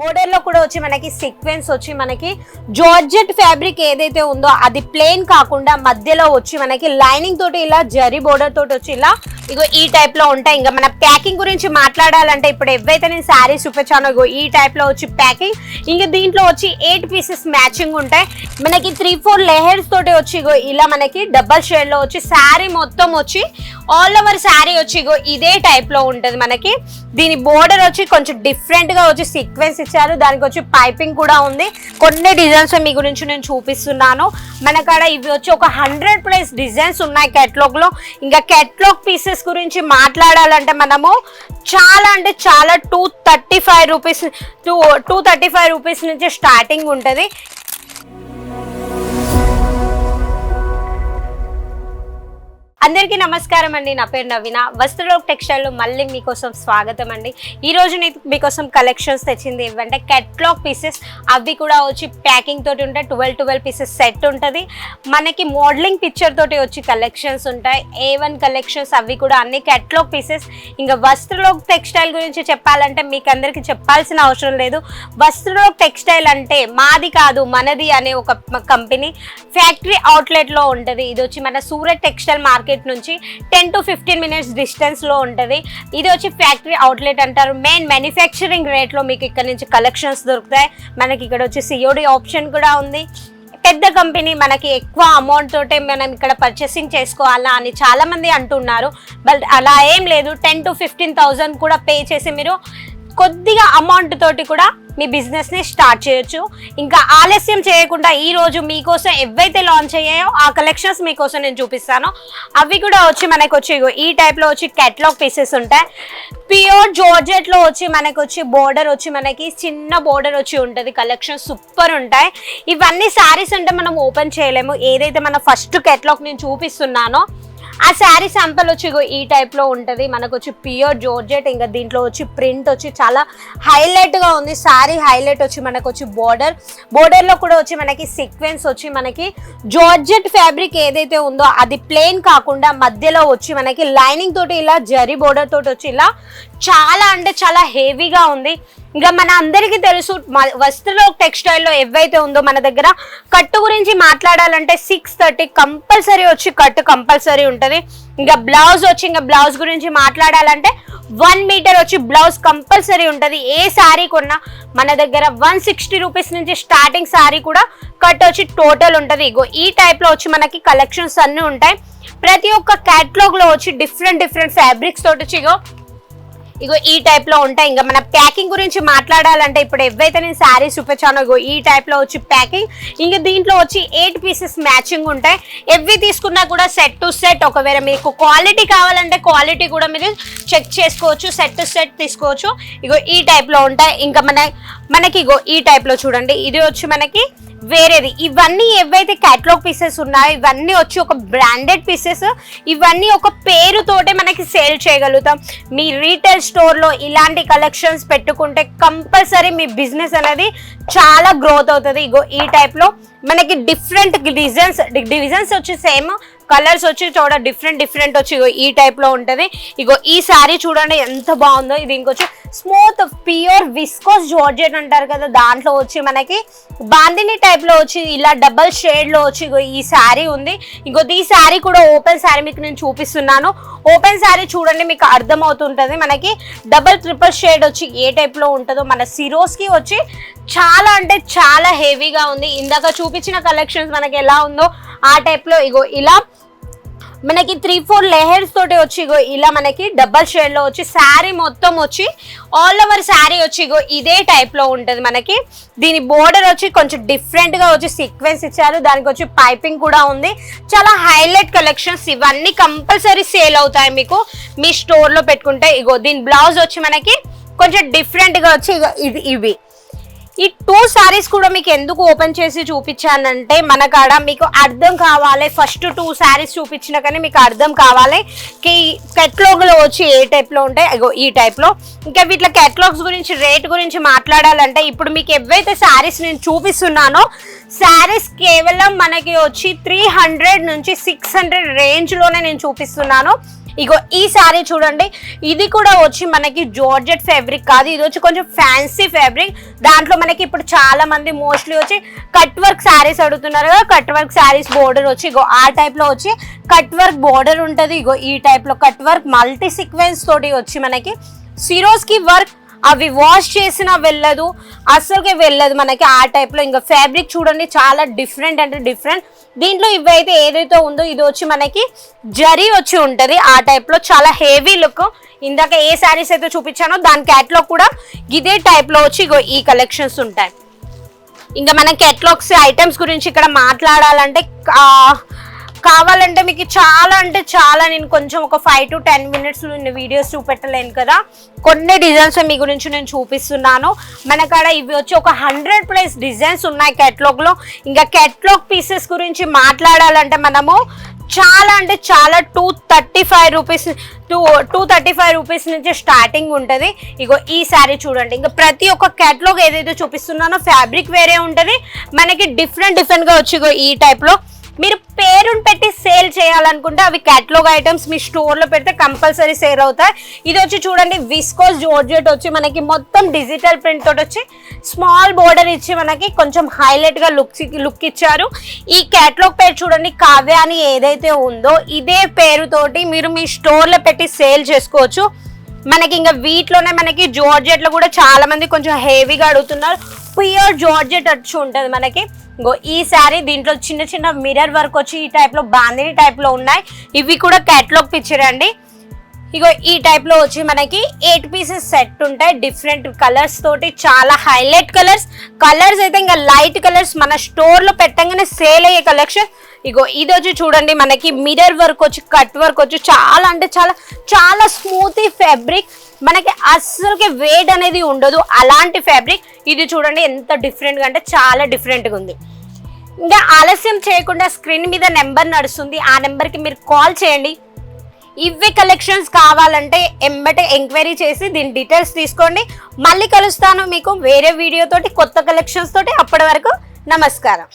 Border లో కూడా వచ్చి మనకి సీక్వెన్స్ వచ్చి మనకి జార్జెట్ ఫ్యాబ్రిక్ ఏదైతే ఉందో అది ప్లెయిన్ కాకుండా మధ్యలో వచ్చి మనకి లైనింగ్ తోటి ఇలా జరీ బోర్డర్ తోటి వచ్చి ఇలా ఇగో ఈ టైప్ లో ఉంటాయి. ఇంకా మన ప్యాకింగ్ గురించి మాట్లాడాలంటే ఇప్పుడు ఏవైతే నేను శారీస్ చూపించానో ఇగో ఈ టైప్ లో వచ్చి ప్యాకింగ్. ఇంకా దీంట్లో వచ్చి 8 పీసెస్ మ్యాచింగ్ ఉంటాయి. మనకి 3-4 లేయర్స్ తోటి వచ్చి ఇగో ఇలా మనకి డబల్ షేడ్ లో వచ్చి శారీ మొత్తం వచ్చి ఆల్ ఓవర్ శారీ వచ్చి ఇగో ఇదే టైప్ లో ఉంటది. మనకి దీని బోర్డర్ వచ్చి కొంచెం డిఫరెంట్ గా వచ్చి సీక్వెన్స్ ఇచ్చారు. దానికి వచ్చి పైపింగ్ కూడా ఉంది. కొన్ని డిజైన్స్ మీ గురించి నేను చూపిస్తున్నాను. మనకాడ ఇవి వచ్చి ఒక 100+ డిజైన్స్ ఉన్నాయి కేటలాగ్ లో. ఇంకా కేటలాగ్ పీసెస్ గురించి మాట్లాడాలంటే మనము చాలా అంటే చాలా 235 రూపీస్ నుంచి స్టార్టింగ్ ఉంటుంది. అందరికీ నమస్కారం అండి. నా పేరు నవీన. వస్త్రలోక్ టెక్స్టైల్ లో మళ్ళీ మీకోసం స్వాగతం అండి. ఈ రోజు నేను మీకోసం కలెక్షన్స్ తెచ్చింది ఏమంటే కేటలాగ్ పీసెస్. అవి కూడా వచ్చి ప్యాకింగ్ తోటి ఉంటాయి. 12 పీసెస్ సెట్ ఉంటుంది. మనకి మోడలింగ్ పిక్చర్ తోటి వచ్చి కలెక్షన్స్ ఉంటాయి. A1 కలెక్షన్స్ అవి కూడా అన్ని కేటలాగ్ పీసెస్. ఇంకా వస్త్రలోక్ టెక్స్టైల్ గురించి చెప్పాలంటే మీకు అందరికీ చెప్పాల్సిన అవసరం లేదు. వస్త్రలోక్ టెక్స్టైల్ అంటే మాది కాదు మనది అనే ఒక కంపెనీ ఫ్యాక్టరీ అవుట్లెట్ లో ఉంటుంది. ఇది వచ్చి మన సూరత్ టెక్స్టైల్ మార్కెట్ నుంచి 10 to 15 minutes డిస్టెన్స్ లో ఉంటుంది. ఇది వచ్చి ఫ్యాక్టరీ అవుట్లెట్ అంటారు. మెయిన్ మ్యానుఫ్యాక్చరింగ్ రేట్ లో మీకు ఇక్కడ నుంచి కలెక్షన్స్ దొరుకుతాయి. మనకి ఇక్కడ వచ్చి COD ఆప్షన్ కూడా ఉంది. పెద్ద కంపెనీ, మనకి ఎక్కువ అమౌంట్ తోటే మనం ఇక్కడ పర్చేసింగ్ చేసుకోవాలా అని చాలా మంది అంటున్నారు. బట్ అలా ఏం లేదు. 10 to 15,000 కూడా పే చేసి మీరు కొద్దిగా అమౌంట్ తోటి కూడా మీ బిజినెస్ ని స్టార్ట్ చేయొచ్చు. ఇంకా ఆలస్యం చేయకుండా ఈ రోజు మీకోసం ఏవైతే లాంచ్ అయ్యాయో ఆ కలెక్షన్స్ మీకోసం నేను చూపిస్తాను. అవి కూడా వచ్చి మనకు వచ్చి ఈ టైప్ లో వచ్చి కేటలాగ్ పీసెస్ ఉంటాయి. ప్యూర్ జార్జెట్ లో వచ్చి మనకు వచ్చి బోర్డర్ వచ్చి మనకి చిన్న బోర్డర్ వచ్చి ఉంటుంది. కలెక్షన్ సూపర్ ఉంటాయి. ఇవన్నీ శారీస్ అంటే మనం ఓపెన్ చేయలేము. ఏదైతే మన ఫస్ట్ కేటలాగ్ నేను చూపిస్తున్నానో ఆ శారీ శాంపుల్ వచ్చి ఈ టైప్ లో ఉంటది. మనకు వచ్చి ప్యూర్ జార్జెట్. ఇంకా దీంట్లో వచ్చి ప్రింట్ వచ్చి చాలా హైలైట్ గా ఉంది. శారీ హైలైట్ వచ్చి మనకు వచ్చి బోర్డర్ లో కూడా వచ్చి మనకి సీక్వెన్స్ వచ్చి మనకి జార్జెట్ ఫ్యాబ్రిక్ ఏదైతే ఉందో అది ప్లెయిన్ కాకుండా మధ్యలో వచ్చి మనకి లైనింగ్ తోటి ఇలా జరీ బోర్డర్ తోటి వచ్చి ఇలా చాలా అంటే చాలా హెవీగా ఉంది. ఇంకా మన అందరికీ తెలుసు వస్త్రలోక్ టెక్స్టైల్ లో ఏవైతే ఉందో మన దగ్గర కట్టు గురించి మాట్లాడాలంటే 630 కంపల్సరీ వచ్చి కట్టు కంపల్సరీ ఉంటుంది. ఇంకా బ్లౌజ్ వచ్చి ఇంకా బ్లౌజ్ గురించి మాట్లాడాలంటే 1 మీటర్ వచ్చి బ్లౌజ్ కంపల్సరీ ఉంటుంది. ఏ శారీ కొన్నా మన దగ్గర 160 రూపీస్ నుంచి స్టార్టింగ్ శారీ కూడా కట్ వచ్చి టోటల్ ఉంటుంది. ఇగో ఈ టైప్ లో వచ్చి మనకి కలెక్షన్స్ అన్నీ ఉంటాయి. ప్రతి ఒక్క కేటలాగ్ లో వచ్చి డిఫరెంట్ ఫ్యాబ్రిక్స్ తోటి వచ్చి ఇగో ఈ టైప్ లో ఉంటాయి. ఇంకా మన ప్యాకింగ్ గురించి మాట్లాడాలంటే ఇప్పుడు ఏవైతే నేను శారీస్ చూపించానో ఇగో ఈ టైప్ లో వచ్చి ప్యాకింగ్. ఇంకా దీంట్లో వచ్చి 8 పీసెస్ మ్యాచింగ్ ఉంటాయి. ఎవ్వి తీసుకున్నా కూడా సెట్ టు సెట్. ఒకవేళ మీకు క్వాలిటీ కావాలంటే క్వాలిటీ కూడా మీరు చెక్ చేసుకోవచ్చు. సెట్ టు సెట్ తీసుకోవచ్చు. ఇగో ఈ టైప్ లో ఉంటాయి. ఇంకా మనకి ఇగో ఈ టైప్ లో చూడండి. ఇది వచ్చి మనకి వేరేది. ఇవన్నీ ఏవైతే కేటలాగ్ పీసెస్ ఉన్నాయో ఇవన్నీ వచ్చి ఒక బ్రాండెడ్ పీసెస్. ఇవన్నీ ఒక పేరుతోటే మనకి సేల్ చేయగలుగుతాం. మీ రీటైల్ స్టోర్ లో ఇలాంటి కలెక్షన్స్ పెట్టుకుంటే కంపల్సరీ మీ బిజినెస్ అనేది చాలా గ్రోత్ అవుతుంది. ఇగో ఈ టైప్ లో మనకి డిఫరెంట్ డిజైన్స్ వచ్చి సేమ్, కలర్స్ వచ్చి చూడ డిఫరెంట్ వచ్చి ఈ టైప్ లో ఉంటది. ఇగో ఈ శారీ చూడండి ఎంత బాగుందో. ఇది ఇంకొచ్చి స్మూత్ ప్యూర్ విస్కోస్ జార్జెట్ అంటారు కదా, దాంట్లో వచ్చి మనకి బాందిని టైప్ లో వచ్చి ఇలా డబల్ షేడ్ లో వచ్చి ఈ శారీ ఉంది. ఇంకో ఈ శారీ కూడా ఓపెన్ శారీ మీకు నేను చూపిస్తున్నాను. ఓపెన్ శారీ చూడండి మీకు అర్థమవుతుంటది. మనకి ట్రిపుల్ షేడ్ వచ్చి ఏ టైప్ లో ఉంటుందో. మన సిరోస్ కి వచ్చి చాలా అంటే చాలా హెవీగా ఉంది. ఇందాక చూపించిన కలెక్షన్స్ మనకి ఎలా ఉందో ఆ టైప్ లో ఇగో ఇలా మనకి 3-4 లేయర్స్ తోటి వచ్చి ఇగో ఇలా మనకి డబల్ షేడ్ లో వచ్చి శారీ మొత్తం వచ్చి ఆల్ ఓవర్ శారీ వచ్చి ఇగో ఇదే టైప్ లో ఉంటది. మనకి దీని బోర్డర్ వచ్చి కొంచెం డిఫరెంట్ గా వచ్చి సీక్వెన్స్ ఇచ్చారు. దానికి వచ్చి పైపింగ్ కూడా ఉంది. చాలా హైలైట్ కలెక్షన్స్. ఇవన్నీ కంపల్సరీ సేల్ అవుతాయి మీకు మీ స్టోర్ లో పెట్టుకుంటే. ఇగో దీని బ్లౌజ్ వచ్చి మనకి కొంచెం డిఫరెంట్ గా వచ్చి ఇవి ఈ 2 శారీస్ కూడా మీకు ఎందుకు ఓపెన్ చేసి చూపించానంటే మన కాడ మీకు అర్థం కావాలి. ఫస్ట్ 2 శారీస్ చూపించినా కానీ మీకు అర్థం కావాలి కేటలాగ్ లో వచ్చి ఏ టైప్ లో ఉంటాయి. ఇగో ఈ టైప్ లో. ఇంకా వీటిలో కేటలాగ్స్ గురించి రేట్ గురించి మాట్లాడాలంటే ఇప్పుడు మీకు ఏవైతే శారీస్ నేను చూపిస్తున్నానో శారీస్ కేవలం మనకి వచ్చి 300 నుంచి 600 రేంజ్ లోనే నేను చూపిస్తున్నాను. ఇగో ఈ శారీ చూడండి, ఇది కూడా వచ్చి మనకి జార్జెట్ ఫ్యాబ్రిక్ కాదు, ఇది వచ్చి కొంచెం ఫ్యాన్సీ ఫ్యాబ్రిక్. దాంట్లో మనకి ఇప్పుడు చాలా మంది మోస్ట్లీ వచ్చి కట్ వర్క్ శారీస్ అడుగుతున్నారు కదా, కట్ వర్క్ శారీస్ బోర్డర్ వచ్చి ఇగో ఆ టైప్ లో వచ్చి కట్ వర్క్ బోర్డర్ ఉంటుంది. ఇగో ఈ టైప్ లో కట్ వర్క్ మల్టీ సీక్వెన్స్ తోటి వచ్చి మనకి సిరోస్ కి వర్క్, అవి వాష్ చేసినా వెళ్ళదు, అస్సలుకే వెళ్ళదు మనకి ఆ టైప్ లో. ఇంకా ఫ్యాబ్రిక్ చూడండి చాలా డిఫరెంట్ అంటే డిఫరెంట్. దీంట్లో ఇవైతే ఏదైతే ఉందో ఇది వచ్చి మనకి జరీ వచ్చి ఉంటది ఆ టైప్ లో, చాలా హెవీ లుక్. ఇందాక ఏ శారీస్ అయితే చూపించానో దాని క్యాట్లాగ్ కూడా ఇదే టైప్ లో వచ్చి ఇగో ఈ కలెక్షన్స్ ఉంటాయి. ఇంకా మన క్యాట్లాగ్స్ ఐటమ్స్ గురించి ఇక్కడ మాట్లాడాలంటే కావాలంటే మీకు చాలా అంటే చాలా, నేను కొంచెం ఒక 5 to 10 minutes వీడియోస్ చూపెట్టలేను కదా, కొన్ని డిజైన్స్ మీ గురించి నేను చూపిస్తున్నాను. మన కాడ ఇవి వచ్చి ఒక 100+ డిజైన్స్ ఉన్నాయి క్యాట్లాగ్ లో. ఇంకా క్యాట్లాగ్ పీసెస్ గురించి మాట్లాడాలంటే మనము చాలా అంటే చాలా 235 రూపీస్ నుంచి స్టార్టింగ్ ఉంటుంది. ఇగో ఈ శారీ చూడండి, ఇంకా ప్రతి ఒక్క క్యాట్లాగ్ ఏదైతే చూపిస్తున్నానో ఫ్యాబ్రిక్ వేరే ఉంటుంది మనకి, డిఫరెంట్ గా వచ్చి ఇగో ఈ టైప్ లో. మీరు పేరుని పెట్టి సేల్ చేయాలనుకుంటే అవి క్యాటలాగ్ ఐటమ్స్ మీ స్టోర్లో పెడితే కంపల్సరీ సేల్ అవుతాయి. ఇది వచ్చి చూడండి విస్కోస్ జార్జెట్ వచ్చి మనకి మొత్తం డిజిటల్ ప్రింట్ తోటి వచ్చి స్మాల్ బోర్డర్ ఇచ్చి మనకి కొంచెం హైలైట్గా లుక్ ఇచ్చారు. ఈ క్యాటలాగ్ పేరు చూడండి, కావ్య అని ఏదైతే ఉందో ఇదే పేరుతోటి మీరు మీ స్టోర్లో పెట్టి సేల్ చేసుకోవచ్చు. మనకి ఇంకా వీటిలోనే మనకి జార్జెట్లో కూడా చాలా మంది కొంచెం హెవీగా అడుగుతున్నారు. ప్యూర్ జార్జెట్ వచ్చి ఉంటుంది మనకి. ఇంకో ఈ శారీ దీంట్లో చిన్న చిన్న మిర్రర్ వర్క్ వచ్చి ఈ టైప్ లో బాందిని టైప్ లో ఉన్నాయి. ఇవి కూడా క్యాటలాగ్ పిక్చర్ అండి. ఇగో ఈ టైప్ లో వచ్చి మనకి 8 pieces సెట్ ఉంటాయి, డిఫరెంట్ కలర్స్ తోటి, చాలా హైలైట్ కలర్స్ అయితే ఇంకా లైట్ కలర్స్ మన స్టోర్ లో పెట్టంగానే సేల్ అయ్యే కలెక్షన్. ఇగో ఇది వచ్చి చూడండి మనకి మిర్రర్ వర్క్ వచ్చి కట్ వర్క్ వచ్చి చాలా అంటే చాలా స్మూత్ ఫ్యాబ్రిక్, మనకి అస్సలుకి వెయిట్ అనేది ఉండదు అలాంటి ఫ్యాబ్రిక్. ఇది చూడండి ఎంత డిఫరెంట్గా అంటే చాలా డిఫరెంట్గా ఉంది. ఇంకా ఆలస్యం చేయకుండా స్క్రీన్ మీద నెంబర్ నడుస్తుంది, ఆ నెంబర్కి మీరు కాల్ చేయండి. ఇవే కలెక్షన్స్ కావాలంటే ఎంబటే ఎంక్వైరీ చేసి దీని డీటెయిల్స్ తీసుకోండి. మళ్ళీ కలుస్తాను మీకు వేరే వీడియోతోటి కొత్త కలెక్షన్స్ తోటి. అప్పటి వరకు నమస్కారం.